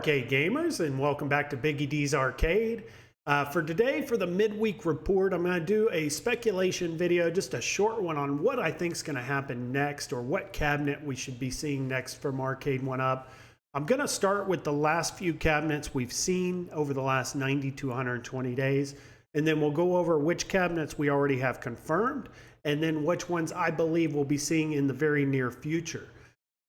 arcade gamers, and welcome back to BiggyD's Arcade. For today, for the midweek report, I'm going to do a speculation video, just a short one on what I think is going to happen next, or what cabinet we should be seeing next from Arcade1up. I'm going to start with the last few cabinets we've seen over the last 90 to 120 days, and then we'll go over which cabinets we already have confirmed, and then which ones I believe we'll be seeing in the very near future.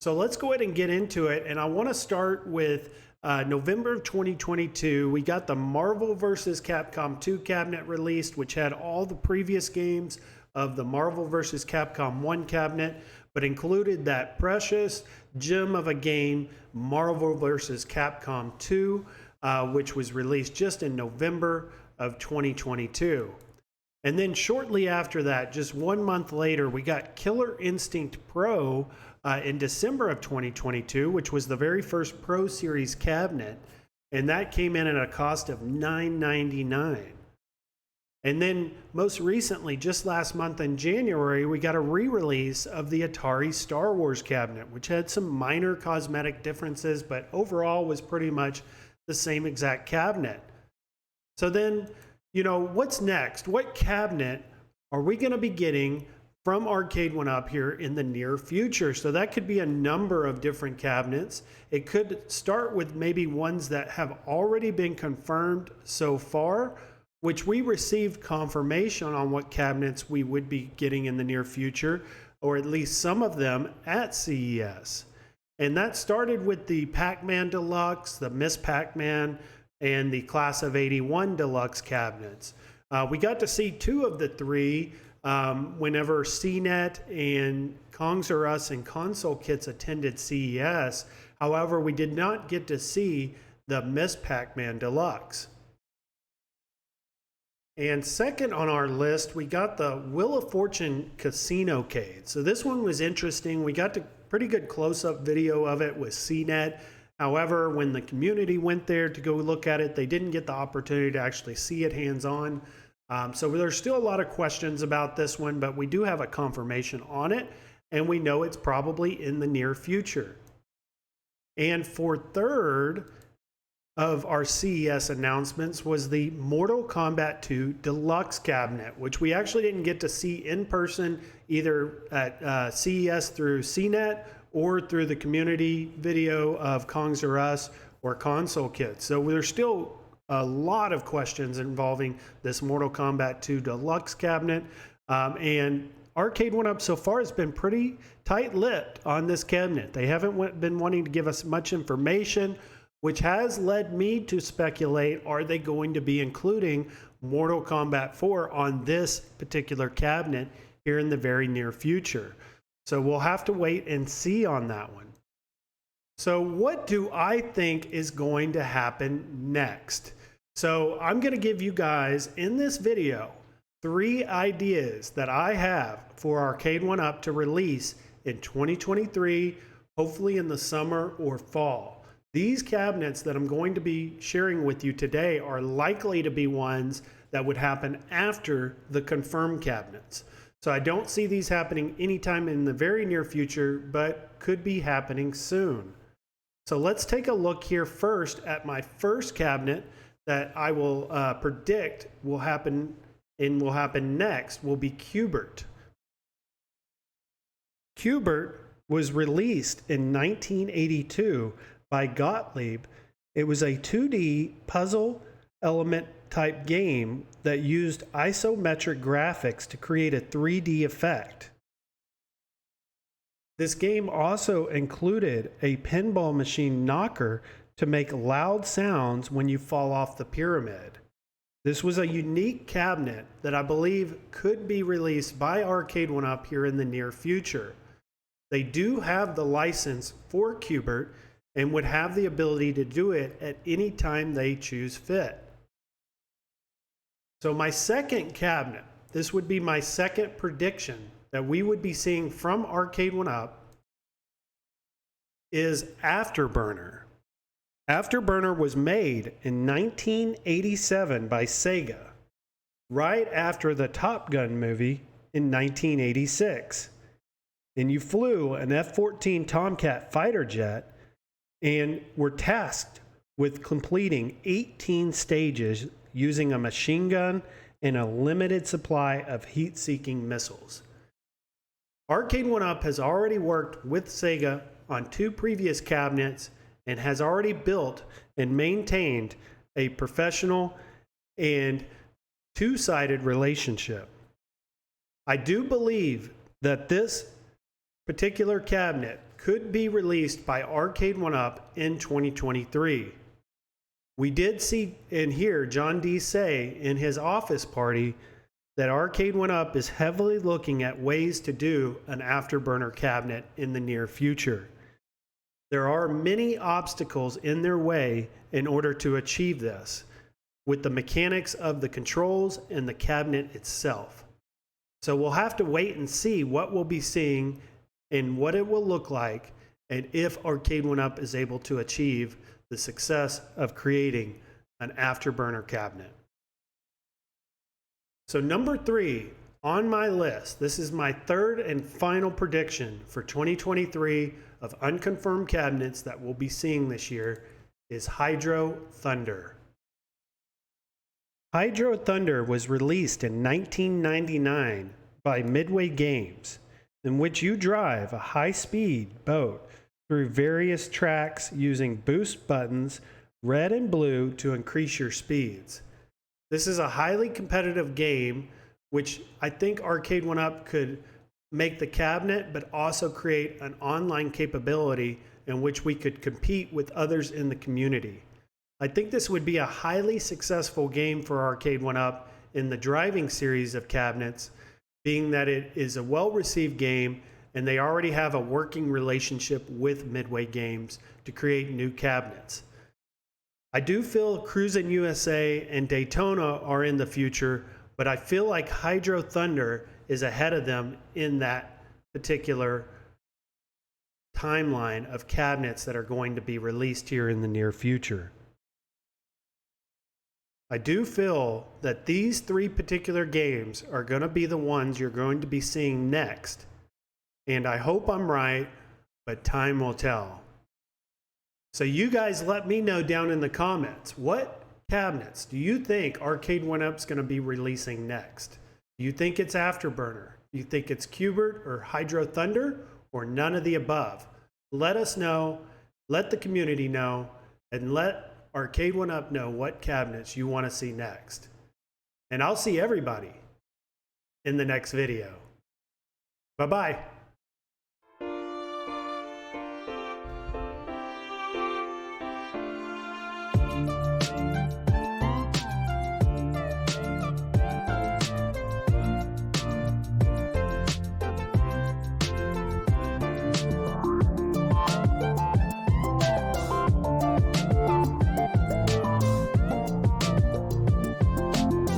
So let's go ahead and get into it, and I want to start with November of 2022. We got the Marvel vs. Capcom 2 cabinet released, which had all the previous games of the Marvel vs. Capcom 1 cabinet, but included that precious gem of a game, Marvel vs. Capcom 2, which was released just in November of 2022. And then shortly after that, just 1 month later, we got Killer Instinct Pro in December of 2022, which was the very first Pro Series cabinet, and that came in at a cost of $9.99. And then most recently, just last month in January, we got a re-release of the Atari Star Wars cabinet, which had some minor cosmetic differences, but overall was pretty much the same exact cabinet. So then, you know, what's next? What cabinet are we going to be getting from Arcade1up here in the near future? So that could be a number of different cabinets. It could start with maybe ones that have already been confirmed so far, which we received confirmation on what cabinets we would be getting in the near future, or at least some of them at CES. And that started with the Pac-Man Deluxe, the Miss Pac-Man, and the Class of '81 Deluxe cabinets. We got to see two of the three whenever CNET and Kongs R Us and Console Kits attended CES. However, we did not get to see the Miss Pac-Man Deluxe. And second on our list, we got the Wheel of Fortune Casino-cade. So this one was interesting. We got a pretty good close-up video of it with CNET. However, when the community went there to go look at it, they didn't get the opportunity to actually see it hands-on. So there's still a lot of questions about this one, but we do have a confirmation on it, and we know it's probably in the near future. And for third of our CES announcements was the Mortal Kombat 2 Deluxe cabinet, which we actually didn't get to see in person, either at CES through CNET or through the community video of Kongs R Us or Console Kits. So there's still a lot of questions involving this Mortal Kombat 2 Deluxe cabinet. And Arcade1up so far has been pretty tight-lipped on this cabinet. They haven't been wanting to give us much information, which has led me to speculate, are they going to be including Mortal Kombat 4 on this particular cabinet here in the very near future? So we'll have to wait and see on that one. So what do I think is going to happen next? So I'm going to give you guys in this video 3 ideas that I have for Arcade1up to release in 2023, hopefully in the summer or fall. These cabinets that I'm going to be sharing with you today are likely to be ones that would happen after the confirmed cabinets. So I don't see these happening anytime in the very near future, but could be happening soon. So let's take a look here first at my first cabinet that I will predict will happen next will be Q*bert. Q*bert was released in 1982 by Gottlieb. It was a 2D puzzle element type game that used isometric graphics to create a 3D effect. This game also included a pinball machine knocker to make loud sounds when you fall off the pyramid. This was a unique cabinet that I believe could be released by Arcade1up here in the near future. They do have the license for Q*bert and would have the ability to do it at any time they choose fit. So my second cabinet, this would be my second prediction that we would be seeing from Arcade1up, is Afterburner. Afterburner was made in 1987 by Sega, right after the Top Gun movie in 1986. And you flew an F-14 Tomcat fighter jet and were tasked with completing 18 stages using a machine gun and a limited supply of heat-seeking missiles. Arcade1up has already worked with Sega on 2 previous cabinets and has already built and maintained a professional and two-sided relationship. I do believe that this particular cabinet could be released by Arcade1up in 2023. We did see and hear John D. say in his office party that Arcade1up is heavily looking at ways to do an afterburner cabinet in the near future. There are many obstacles in their way in order to achieve this, with the mechanics of the controls and the cabinet itself. So we'll have to wait and see what we'll be seeing and what it will look like, and if Arcade1up is able to achieve the success of creating an afterburner cabinet. So number 3 on my list, this is my third and final prediction for 2023 of unconfirmed cabinets that we'll be seeing this year, is Hydro Thunder. Hydro Thunder was released in 1999 by Midway Games, in which you drive a high-speed boat through various tracks using boost buttons, red and blue, to increase your speeds. This is a highly competitive game, which I think Arcade1up could make the cabinet, but also create an online capability in which we could compete with others in the community. I think this would be a highly successful game for Arcade1up in the driving series of cabinets, being that it is a well-received game and they already have a working relationship with Midway Games to create new cabinets. I do feel Cruisin' USA and Daytona are in the future, but I feel like Hydro Thunder is ahead of them in that particular timeline of cabinets that are going to be released here in the near future. I do feel that these 3 particular games are going to be the ones you're going to be seeing next. And I hope I'm right, but time will tell. So you guys let me know down in the comments, what cabinets do you think Arcade1up's going to be releasing next? Do you think it's Afterburner? Do you think it's Qbert or Hydro Thunder, or none of the above? Let us know, let the community know, and let Arcade1up know what cabinets you want to see next. And I'll see everybody in the next video. Bye-bye.